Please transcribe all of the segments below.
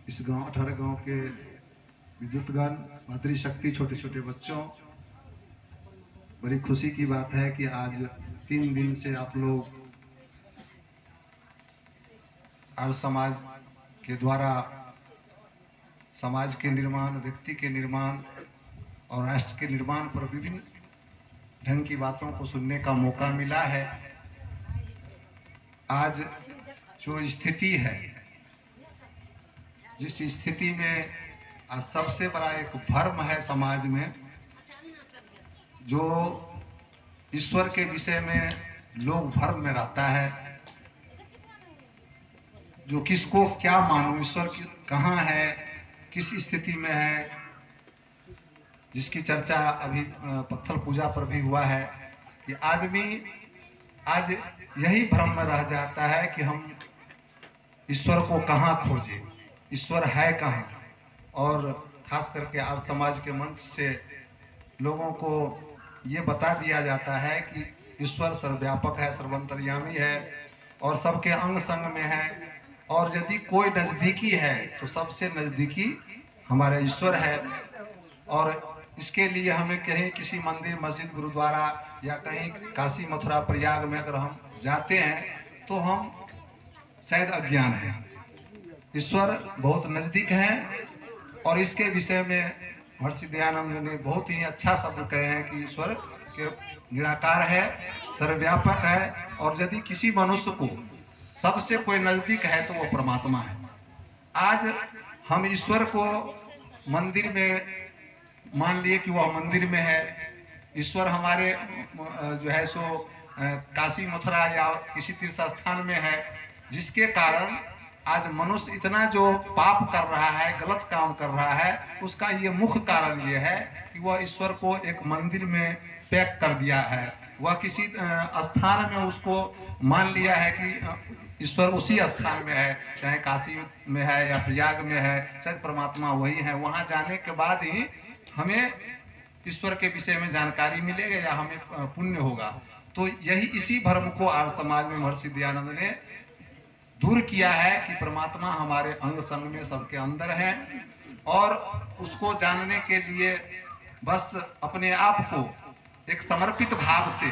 इस गांव 18 गांव के विद्युतगण, मातृशक्ति, छोटे छोटे बच्चों, बड़ी खुशी की बात है कि आज 3 दिन से आप लोग आर्य समाज के द्वारा समाज के निर्माण, व्यक्ति के निर्माण और राष्ट्र के निर्माण पर विभिन्न ढंग की बातों को सुनने का मौका मिला है। आज जो स्थिति है, जिस स्थिति में आज सबसे बड़ा एक भ्रम है समाज में, जो ईश्वर के विषय में लोग भ्रम में रहता है, जो किसको क्या मानो, ईश्वर कहाँ है, किस स्थिति में है, जिसकी चर्चा अभी पत्थर पूजा पर भी हुआ है कि आदमी आज यही भ्रम में रह जाता है कि हम ईश्वर को कहाँ खोजें, ईश्वर है कहाँ। और खास करके आज समाज के मंच से लोगों को ये बता दिया जाता है कि ईश्वर सर्वव्यापक है, सर्वंतर्यामी है और सबके अंग संग में है, और यदि कोई नजदीकी है तो सबसे नजदीकी हमारे ईश्वर है। और इसके लिए हमें कहीं किसी मंदिर, मस्जिद, गुरुद्वारा या कहीं काशी, मथुरा, प्रयाग में अगर हम जाते हैं तो हम शायद अज्ञान है। ईश्वर बहुत नजदीक है और इसके विषय में महर्षि दयानंद ने बहुत ही अच्छा शब्द कहे हैं कि ईश्वर के निराकार है, सर्वव्यापक है, और यदि किसी मनुष्य को सबसे कोई नजदीक है तो वो परमात्मा है। आज हम ईश्वर को मंदिर में मान लिए कि वह मंदिर में है, ईश्वर हमारे जो है सो काशी, मथुरा या किसी तीर्थ स्थान में है, जिसके कारण आज मनुष्य इतना जो पाप कर रहा है, गलत काम कर रहा है, उसका ये मुख्य कारण ये है कि वह ईश्वर को एक मंदिर में पैक कर दिया है। वह किसी स्थान में उसको मान लिया है कि ईश्वर उसी स्थान में है, चाहे काशी में है या प्रयाग में है, शायद परमात्मा वही है। वहां जाने के बाद ही हमें ईश्वर के विषय में जानकारी मिलेगा या हमें पुण्य होगा। तो यही इसी भ्रम को आर्य समाज में महर्षि दयानंद ने दूर किया है कि परमात्मा हमारे अंग संग में सबके अंदर है, और उसको जानने के लिए बस अपने आप को एक समर्पित भाव से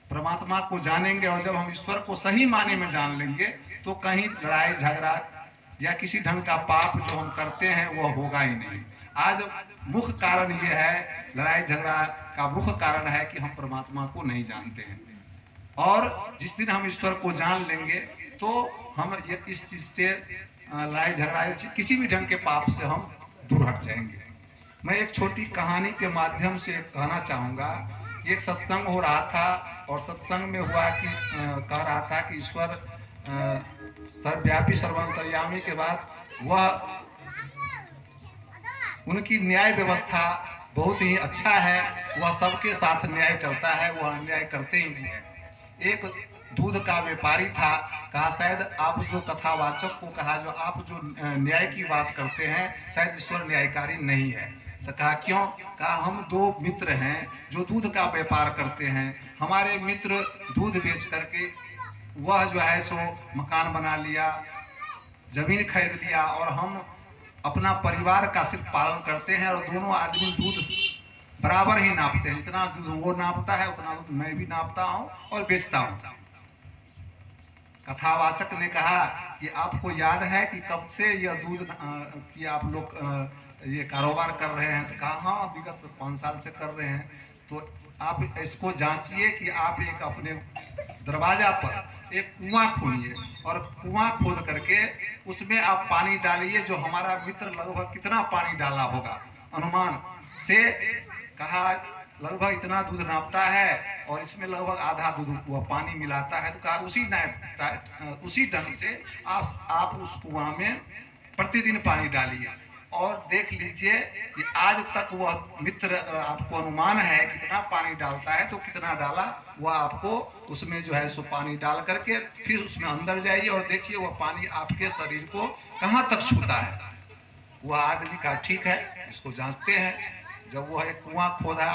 परमात्मा को जानेंगे। और जब हम ईश्वर को सही माने में जान लेंगे तो कहीं लड़ाई झगड़ा या किसी ढंग का पाप जो हम करते हैं वह होगा ही नहीं। आज मुख्य कारण ये है, लड़ाई झगड़ा का मुख्य कारण है कि हम परमात्मा को नहीं जानते हैं। और जिस दिन हम ईश्वर को जान लेंगे तो हम इस चीज से लड़ाई झगड़ा किसी भी ढंग के पाप से हम दूर हट जाएंगे। मैं एक छोटी कहानी के माध्यम से कहना चाहूंगा। एक सत्संग हो रहा था और सत्संग में हुआ कि कह रहा था कि ईश्वर सर्वव्यापी, सर्वांतर्यामी के बाद वह उनकी न्याय व्यवस्था बहुत ही अच्छा है, वह सबके साथ न्याय करता है, वह अन्याय करते ही नहीं है। एक दूध का व्यापारी था, कहा शायद आप जो कथावाचक को कहा जो आप जो न्याय की बात करते हैं शायद ईश्वर न्यायकारी नहीं है। तो कहा क्यों? कहा हम 2 मित्र हैं जो दूध का व्यापार करते हैं। हमारे मित्र दूध बेच करके वह जो है सो मकान बना लिया, जमीन खरीद लिया, और हम अपना परिवार का सिर्फ पालन करते हैं, और दोनों आदमी दूध बराबर ही नापते हैं। जितना दूध वो नापता है उतना दूध मैं भी नापता हूँ और बेचता हूँ। कथावाचक ने कहा कि आपको याद है कि कब से यह दूध की आप लोग ये कारोबार कर रहे हैं? तो कहा हाँ, विगत 5 साल से कर रहे हैं। तो आप इसको जांचिए कि आप एक अपने दरवाजा पर एक कुआं खोलिए और कुआं खोद करके उसमें आप पानी डालिए, जो हमारा मित्र लगभग कितना पानी डाला होगा अनुमान से। कहा लगभग इतना दूध नापता है और इसमें लगभग आधा दूध वह पानी मिलाता है। तो कहा उसी ढंग से आप उस कुआं में प्रतिदिन पानी डालिए और देख लीजिए कि आज तक वह मित्र आपको अनुमान है कितना पानी डालता है, तो कितना डाला वह आपको उसमें जो है सो पानी डाल करके फिर उसमें अंदर जाइए और देखिए वह पानी आपके शरीर को कहाँ तक छूता है। वह आदमी का ठीक है, इसको जांचते हैं। जब वह एक कुआं खोदा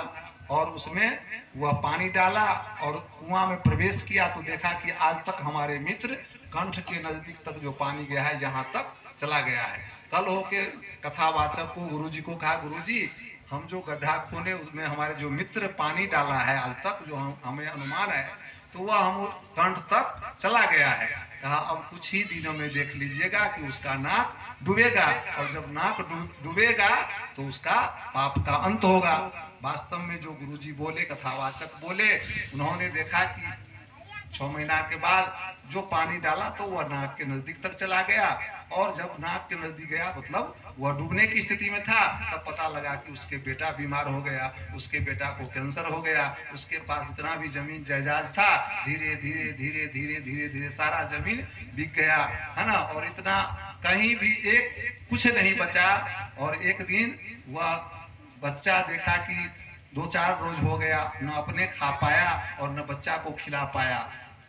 और उसमें वह पानी डाला और कुआं में प्रवेश किया तो देखा कि आज तक हमारे मित्र कंठ के नजदीक तक जो पानी गया है यहाँ तक चला गया है। कल होके कथावाचक को गुरुजी को कहा, गुरुजी हम जो गड्ढा खोने उसमें हमारे जो मित्र पानी डाला है आज तक, जो हमें अनुमान है, तो वह हम कंठ तक चला गया है। कहा अब कुछ ही दिनों में देख लीजिएगा कि उसका नाक डूबेगा, और जब नाक डूबेगा तो उसका पाप का अंत होगा। वास्तव में जो गुरुजी बोले, कथावाचक बोले, उन्होंने देखा कि 6 महीना के बाद जो पानी डाला तो वह नाक के नजदीक तक चला गया, और जब नाक के नजदीक गया मतलब वह डूबने की स्थिति में था, तब पता लगा कि उसके बेटा बीमार हो गया, उसके बेटा को कैंसर हो गया, उसके पास जितना भी जमीन जायदाद था धीरे धीरे धीरे धीरे धीरे धीरे सारा जमीन बिक गया, है ना। और इतना कहीं भी एक कुछ नहीं बचा। और एक दिन वह बच्चा देखा कि 2-4 रोज हो गया, न अपने खा पाया और न बच्चा को खिला पाया।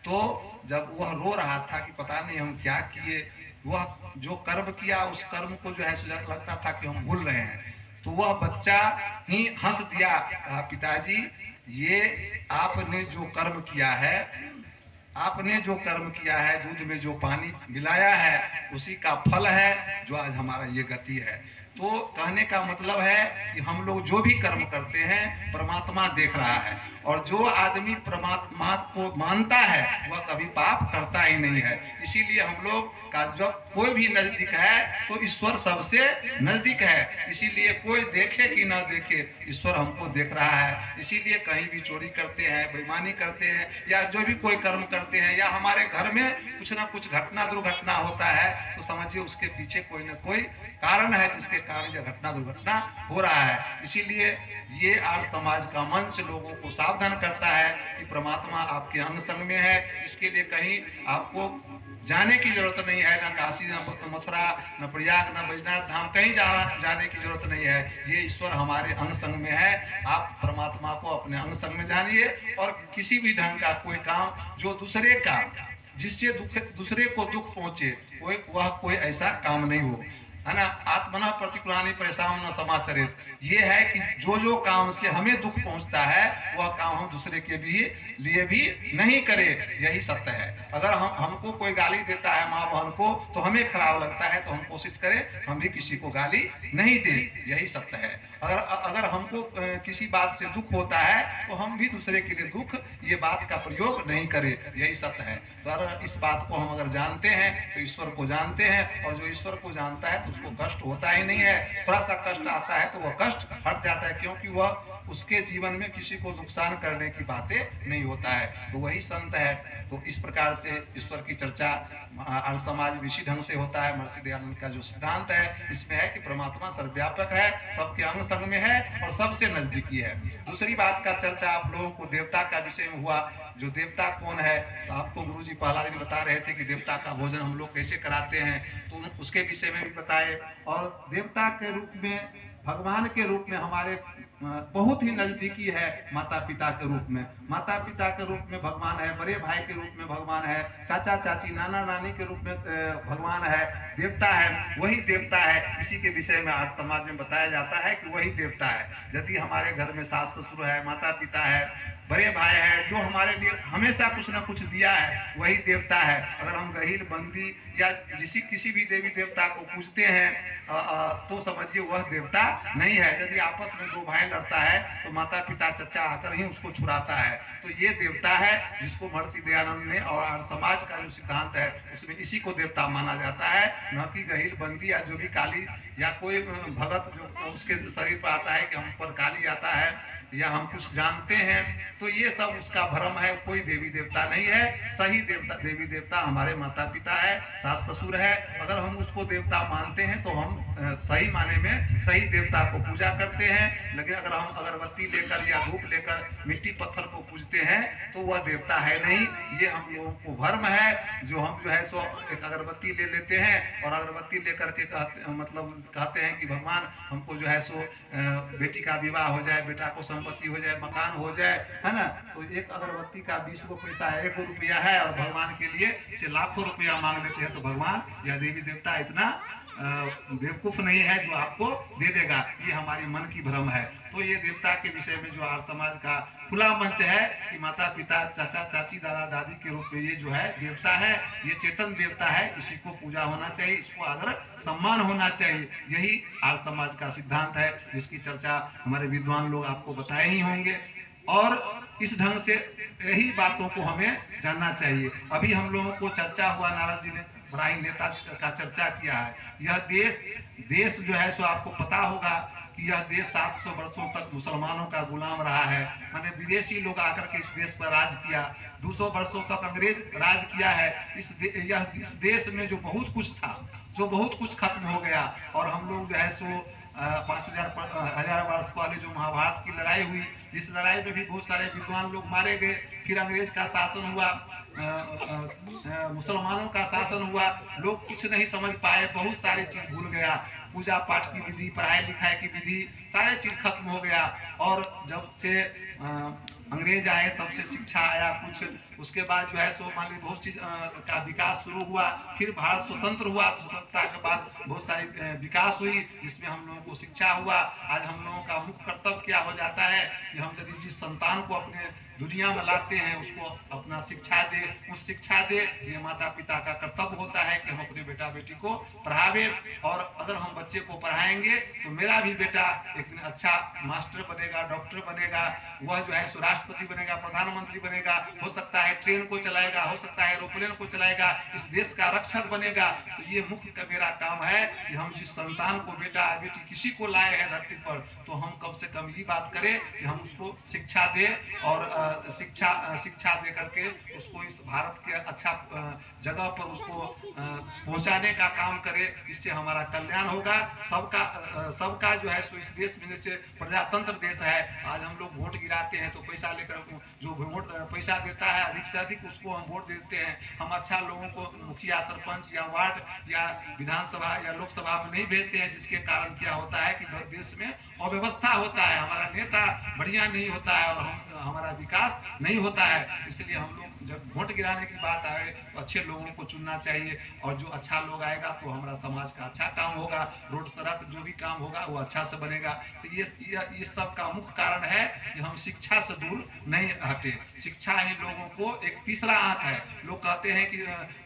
तो जब वह रो रहा था कि पता नहीं हम क्या किए, वह जो कर्म किया उस कर्म को जो है लगता था कि हम भूल रहे हैं, तो वह बच्चा ही हंस दिया, कहा पिताजी ये आपने जो कर्म किया है, आपने जो कर्म किया है, दूध में जो पानी मिलाया है उसी का फल है जो आज हमारा ये गति है। तो कहने का मतलब है कि हम लोग जो भी कर्म करते हैं परमात्मा देख रहा है, और जो आदमी परमात्मा को मानता है वह कभी पाप करता ही नहीं है। इसीलिए हम लोग का जब कोई भी नजदीक है तो ईश्वर सबसे नजदीक है। इसीलिए कोई देखे कि ना देखे, ईश्वर हमको देख रहा है। इसीलिए कहीं भी चोरी करते हैं, बेईमानी करते हैं, या जो भी कोई कर्म करते हैं, या हमारे घर में कुछ ना कुछ घटना दुर्घटना होता है, तो समझिए उसके पीछे कोई ना कोई कारण है जिसके कारण यह घटना दुर्घटना हो रहा है। इसीलिए ये आर्य समाज का मंच लोगों को सावधान करता है कि परमात्मा आपके अंग संग में है। इसके लिए कहीं आपको जाने की जरूरत नहीं है, ना काशी, ना मथुरा, न प्रयाग, न बैजनाथ धाम, कहीं जाने की जरूरत नहीं है। ये ईश्वर हमारे अंग संग में है। आप परमात्मा को अपने अंग संग में जानिए, और किसी भी ढंग का कोई काम जो दूसरे का जिससे दूसरे को दुख पहुंचे, वह कोई ऐसा काम नहीं हो, है ना। आत्मना प्रतिकूलानि परेशान न समाचरित, ये है कि जो काम से हमें दुख पहुंचता है वह काम हम दूसरे के भी लिए भी नहीं करें, यही सत्य है। अगर हमको कोई गाली देता है माँ बहन को तो हमें खराब लगता है, तो हम कोशिश करें हम भी किसी को गाली नहीं दें, यही सत्य है। अगर हमको किसी बात से दुख होता है तो हम भी दूसरे के लिए दुख ये बात का प्रयोग नहीं करें, यही सत्य है। तो अगर इस बात को हम अगर जानते हैं तो ईश्वर को जानते हैं, और जो ईश्वर को जानता है तो उसको कष्ट होता ही नहीं है। थोड़ा सा कष्ट आता है तो वह कष्ट हट जाता है, क्योंकि वह उसके जीवन में किसी को नुकसान करने की बातें नहीं होता है, तो वही संत है। तो इस प्रकार से ईश्वर की चर्चा आर्य समाज इसी ढंग से होता है। महर्षि दयानंद का जो सिद्धांत है इसमें है कि परमात्मा सर्वव्यापक है, सबके अंग संग में है और सबसे नजदीकी है। दूसरी बात का चर्चा आप लोगों को देवता का विषय में हुआ। जो देवता कौन है, तो आपको गुरुजी पहला दिन बता रहे थे कि देवता का भोजन हम लोग कैसे कराते हैं, तो उसके विषय में भी बताए। और देवता के रूप में, भगवान के रूप में हमारे बहुत ही नजदीकी है माता पिता के रूप में। माता पिता के रूप में भगवान है, बड़े भाई के रूप में भगवान है, चाचा चाची नाना नानी के रूप में भगवान है। देवता है वही देवता है, इसी के विषय में आज समाज में बताया जाता है कि वही देवता है। यदि हमारे घर में सास ससुर है, माता पिता है, बड़े भाई है, जो हमारे लिए हमेशा कुछ ना कुछ दिया है, वही देवता है। अगर हम गहील बंदी या किसी भी देवी देवता को पूजते हैं तो समझिए वह देवता नहीं है। यदि आपस में दो भाई लड़ता है तो माता पिता चचा आकर ही उसको छुड़ाता है, तो ये देवता है जिसको महर्षि दयानंद ने और समाज का जो सिद्धांत है उसमें इसी को देवता माना जाता है, न कि गहील बंदी या जो भी काली या कोई भगत जो उसके शरीर पर आता है कि हम पर काली आता है या हम कुछ जानते हैं, तो ये सब उसका भ्रम है। कोई देवी देवता नहीं है। सही देवता देवी देवता हमारे माता पिता है, सास ससुर है। अगर हम उसको देवता मानते हैं तो हम सही माने में सही देवता को पूजा करते हैं। लेकिन अगर हम अगरबत्ती लेकर या धूप लेकर मिट्टी पत्थर को पूजते हैं तो वह देवता है नहीं। ये हम लोगों को भ्रम है, जो हम जो है सो एक अगरबत्ती ले लेते हैं और अगरबत्ती लेकर के कहते हैं कि भगवान हमको जो है सो बेटी का विवाह हो जाए, बेटा को संपत्ति हो जाए, मकान हो जाए, है ना। तो एक अगरबत्ती का 20 पैसा है, 1 रुपया है, और भगवान के लिए से लाखों रुपया मांग लेते हैं। तो भगवान या देवी देवता इतना बेवकूफ नहीं है जो आपको दे देगा, ये हमारी मन की भ्रम है। तो ये देवता के विषय में जो आर्य समाज का खुला मंच है कि माता पिता चाचा चाची दादा दादी के रूप में ये जो है देवता है, ये चेतन देवता है, इसी को पूजा होना चाहिए, इसको आदर सम्मान होना चाहिए। यही आर्य समाज का सिद्धांत है, जिसकी चर्चा हमारे विद्वान लोग आपको बताए ही होंगे। और इस ढंग से यही बातों को हमें जानना चाहिए। अभी हम लोगों को चर्चा हुआ, नारद जी ने बड़ा ही नेता का चर्चा किया है। यह देश जो है सो आपको पता होगा कि यह देश 700 वर्षों तक मुसलमानों का गुलाम रहा है। माने विदेशी लोग आकर के इस देश पर राज किया। 200 वर्षों तक अंग्रेज राज किया है। इस देश में जो बहुत कुछ था, जो बहुत कुछ खत्म हो गया। और हम लोग जो है सो 5000 वर्ष पहले जो महाभारत की लड़ाई हुई, इस लड़ाई में भी बहुत सारे विद्वान लोग मारे गए। फिर अंग्रेज का शासन हुआ, मुसलमानों का शासन हुआ, लोग कुछ नहीं समझ पाए, बहुत सारी चीज भूल गया। पूजा पाठ की विधि, पढ़ाई लिखाई की विधि, सारे चीज खत्म हो गया। और जब से अंग्रेज आए तब से शिक्षा आया कुछ, उसके बाद जो है सो मान ली बहुत चीज का विकास शुरू हुआ। फिर भारत स्वतंत्र हुआ, स्वतंत्रता के बाद बहुत सारी विकास हुई, जिसमें हम लोगों को शिक्षा हुआ। आज हम लोगों का मुख्य कर्तव्य क्या हो जाता है कि हम यदि जिस संतान को अपने दुनिया में लाते हैं उसको अपना शिक्षा दे, उस शिक्षा दे। ये माता पिता का कर्तव्य होता है कि हम अपने बेटा बेटी को पढ़ावे। और अगर हम बच्चे को पढ़ाएंगे तो मेरा भी बेटा एक अच्छा मास्टर बनेगा, डॉक्टर बनेगा, वह जो है राष्ट्रपति बनेगा, प्रधानमंत्री बनेगा, हो सकता है ट्रेन को चलाएगा, हो सकता है एरोप्लेन को चलाएगा, इस देश का रक्षक बनेगा। तो ये मुख्य मेरा काम है कि हम जिस संतान को, बेटा बेटी किसी को लाए हैं धरती पर, तो हम कम से कम ये बात करें कि हम उसको शिक्षा दें। और शिक्षा दे करके उसको इस भारत के अच्छा जगह पर उसको पहुंचाने का काम करे। इससे हमारा कल्याण होगा। सबका जो है सो इस देश में जैसे प्रजातंत्र देश है, आज हम लोग वोट गिराते हैं तो पैसा लेकर, जो वोट पैसा देता है अधिक से अधिक उसको हम वोट देते हैं। हम अच्छा लोगों को मुखिया, सरपंच या वार्ड या विधानसभा या लोकसभा में नहीं भेजते हैं, जिसके कारण क्या होता है कि देश में अव्यवस्था होता है, हमारा नेता बढ़िया नहीं होता है और हमारा विकास नहीं होता है। इसलिए हम लोग जब वोट गिराने की बात आए तो अच्छे लोगों को चुनना चाहिए। और जो अच्छा लोग आएगा तो हमारा समाज का अच्छा काम होगा, रोड सड़क जो भी काम होगा वो अच्छा से बनेगा। तो ये सब का मुख्य कारण है कि हम शिक्षा से दूर नहीं हटे। शिक्षा ही लोगों को एक तीसरा आंख है। लोग कहते हैं कि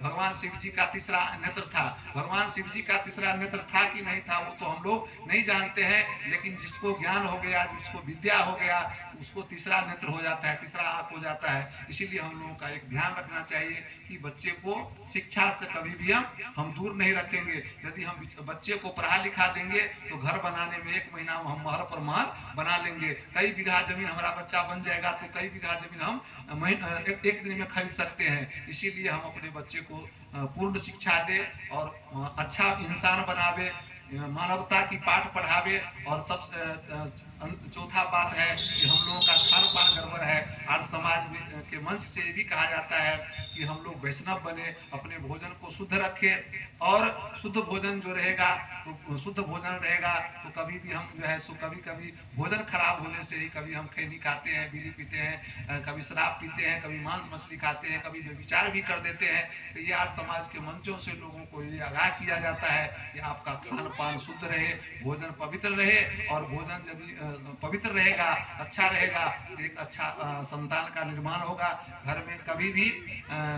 भगवान शिव जी का तीसरा नेत्र था। भगवान शिव जी का तीसरा नेत्र था कि नहीं था वो तो हम लोग नहीं जानते हैं, लेकिन जिसको ज्ञान हो गया, जिसको विद्या हो गया, उसको तीसरा नेत्र हो जाता है, तीसरा आंख हो जाता है। इसीलिए हम लोगों का एक ध्यान रखना चाहिए कि बच्चे को शिक्षा से कभी भी हम दूर नहीं रखेंगे। यदि हम बच्चे को पढ़ा लिखा देंगे तो घर बनाने में 1 महीना में हम महल पर महल बना लेंगे। कई बीघा जमीन हमारा बच्चा बन जाएगा तो कई बीघा जमीन हम एक दिन में खरीद सकते हैं। इसीलिए हम अपने बच्चे को पूर्ण शिक्षा दे और अच्छा इंसान बनावे, मानवता की पाठ पढ़ावे। और सब चौथा बात है कि हम लोगों का खान पान गड़बड़ है। आज समाज के मंच से भी कहा जाता है कि हम लोग वैष्णव बने, अपने भोजन को शुद्ध रखें। और शुद्ध भोजन जो रहेगा तो शुद्ध भोजन रहेगा तो कभी भी हम जो है सो कभी भोजन खराब होने से ही कभी हम खैनी खाते हैं, बीड़ी पीते हैं, कभी शराब पीते हैं, कभी मांस मछली खाते हैं, कभी व्यभिचार भी कर देते हैं। तो ये आज समाज के मंचों से लोगों को ये आगाह किया जाता है कि आपका खान पान शुद्ध रहे, भोजन पवित्र रहे। और भोजन यदि पवित्र रहेगा, अच्छा रहेगा, एक अच्छा संतान का निर्माण होगा। घर में कभी भी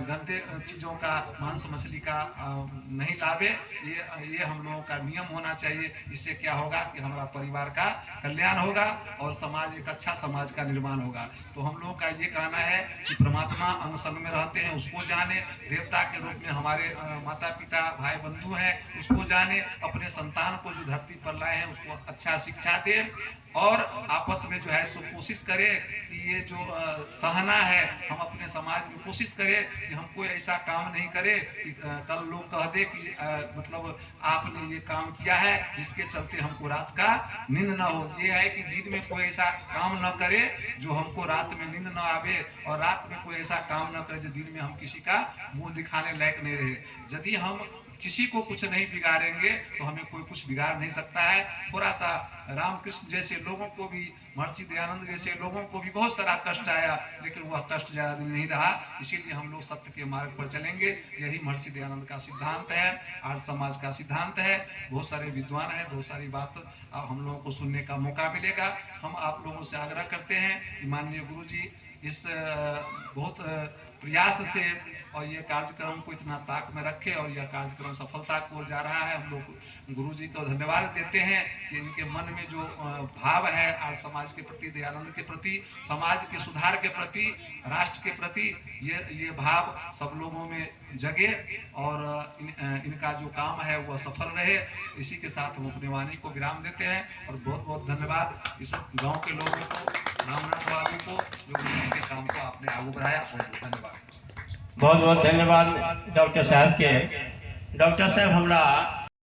गंदे चीजों का, मांस मछली का नहीं लावे। ये हम लोगों का नियम होना चाहिए। इससे क्या होगा कि हमारा परिवार का कल्याण होगा और समाज एक अच्छा समाज का निर्माण होगा। तो हम लोगों का ये कहना है कि परमात्मा अनुसंग में रहते हैं उसको जाने, देवता के रूप में हमारे माता पिता भाई बंधु हैं उसको जाने, अपने संतान को जो धरती पर लाए हैं उसको अच्छा शिक्षा दे। और आपस में जो है सो कोशिश करें कि ये जो सहना है, हम अपने समाज में कोशिश करें कि हम कोई ऐसा काम नहीं करें कि कल लोग कह दे कि मतलब आपने ये काम किया है जिसके चलते हमको रात का नींद न हो। ये है कि दिन में कोई ऐसा काम न करे जो हमको रात में नींद न आवे, और रात में कोई ऐसा काम न करे जो दिन में हम किसी का मुंह दिखाने लायक नहीं रहे। यदि हम किसी को कुछ नहीं बिगाड़ेंगे तो हमें कोई कुछ बिगाड़ नहीं सकता है। थोड़ा सा रामकृष्ण जैसे लोगों को भी, महर्षि दयानंद जैसे लोगों को भी बहुत सारा कष्ट आया, लेकिन वह कष्ट ज्यादा दिन नहीं रहा। इसीलिए हम लोग सत्य के मार्ग पर चलेंगे। यही महर्षि दयानंद का सिद्धांत है, आर्य समाज का सिद्धांत है। बहुत सारे विद्वान हैं, बहुत सारी बात हम लोगों को सुनने का मौका मिलेगा। हम आप लोगों से आग्रह करते हैं कि माननीय गुरु जी इस बहुत प्रयास से और ये कार्यक्रम को इतना ताक में रखे और यह कार्यक्रम सफलता को जा रहा है। हम लोग गुरु जी को धन्यवाद देते हैं कि इनके मन में जो भाव है आज समाज के प्रति, दयानंद के प्रति, समाज के सुधार के प्रति, राष्ट्र के प्रति, ये भाव सब लोगों में जगे और इनका जो काम है वह सफल रहे। इसी के साथ हम अपनी वाणी को विराम देते हैं और बहुत बहुत धन्यवाद इस गाँव के लोगों को, ब्राह्मण बाबू को, जो इनके काम को आपने आगे बढ़ाया। बहुत धन्यवाद। बहुत बहुत धन्यवाद डॉक्टर साहब के। डॉक्टर साहब हमरा